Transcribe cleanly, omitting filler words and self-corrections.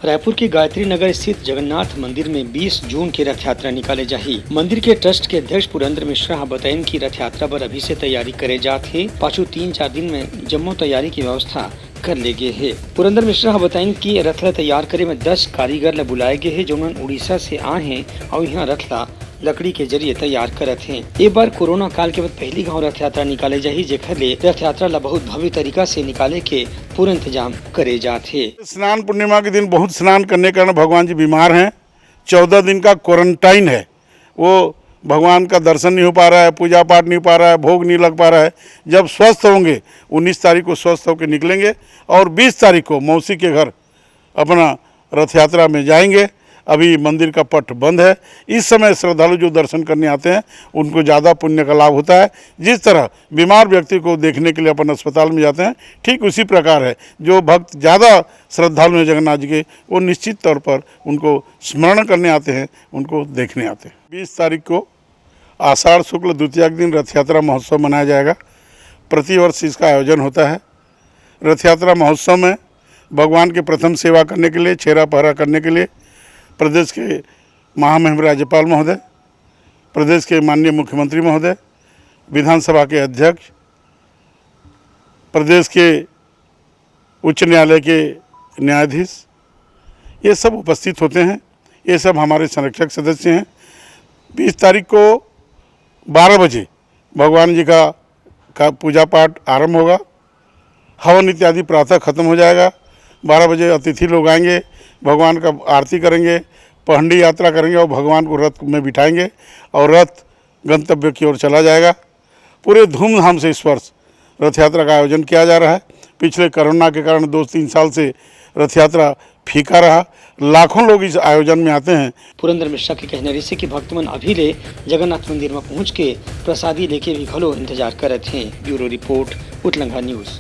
रायपुर के गायत्री नगर स्थित जगन्नाथ मंदिर में 20 जून की रथ यात्रा निकाले जाही। मंदिर के ट्रस्ट के अध्यक्ष पुरेंद्र मिश्रा बताइन की रथ यात्रा पर अभी से तैयारी करे जात है। पाछू 3-4 दिन में जम्मो तैयारी की व्यवस्था कर ले गए है। पुरेंद्र मिश्रा बताइन की रथ ला तैयार करे में 10 कारीगर ला बुलाए गए है, जो उड़ीसा से आए हैं और यहाँ रथ ला लकड़ी के जरिए तैयार करत हैं। एक बार कोरोना काल के बाद पहली गांव रथ यात्रा निकाले जाही, जेखर ले रथ यात्रा ला बहुत भव्य तरीका से निकाले के पूरा इंतजाम करे जाते। स्नान पूर्णिमा के दिन बहुत स्नान करने के कारण भगवान जी बीमार हैं। 14 दिन का क्वारंटाइन है, वो भगवान का दर्शन नहीं हो पा रहा है, पूजा पाठ नहीं हो पा रहा है, भोग नहीं लग पा रहा है। जब स्वस्थ होंगे 19 तारीख को स्वस्थ होकर निकलेंगे और 20 तारीख को मौसी के घर अपना रथ यात्रा में जाएंगे। अभी मंदिर का पट बंद है। इस समय श्रद्धालु जो दर्शन करने आते हैं उनको ज़्यादा पुण्य का लाभ होता है। जिस तरह बीमार व्यक्ति को देखने के लिए अपन अस्पताल में जाते हैं, ठीक उसी प्रकार है। जो भक्त ज़्यादा श्रद्धालु हैं जगन्नाथ जी के, वो निश्चित तौर पर उनको स्मरण करने आते हैं, उनको देखने आते हैं। 20 तारीख को आषाढ़ शुक्ल द्वितीया के दिन रथ यात्रा महोत्सव मनाया जाएगा। प्रतिवर्ष इसका आयोजन होता है। रथ यात्रा महोत्सव में भगवान के प्रथम सेवा करने के लिए, छेरा पहरा करने के लिए प्रदेश के महामहिम राज्यपाल महोदय, प्रदेश के माननीय मुख्यमंत्री महोदय, विधानसभा के अध्यक्ष, प्रदेश के उच्च न्यायालय के न्यायाधीश, ये सब उपस्थित होते हैं। ये सब हमारे संरक्षक सदस्य हैं। 20 तारीख को 12 बजे भगवान जी का पूजा पाठ आरंभ होगा। हवन इत्यादि प्रातः खत्म हो जाएगा। 12 बजे अतिथि लोग आएंगे, भगवान का आरती करेंगे, पहंडी यात्रा करेंगे और भगवान को रथ में बिठाएंगे और रथ गंतव्य की ओर चला जाएगा। पूरे धूमधाम से इस वर्ष रथ यात्रा का आयोजन किया जा रहा है। पिछले कोरोना के कारण 2-3 साल से रथ यात्रा फीका रहा। लाखों लोग इस आयोजन में आते हैं। पुरेंद्र मिश्रा के कहने से कि भक्तमन अभी ले जगन्नाथ मंदिर में पहुँच के प्रसादी लेके भी घलो इंतजार करत हैं। ब्यूरो रिपोर्ट, उतलंघा न्यूज़।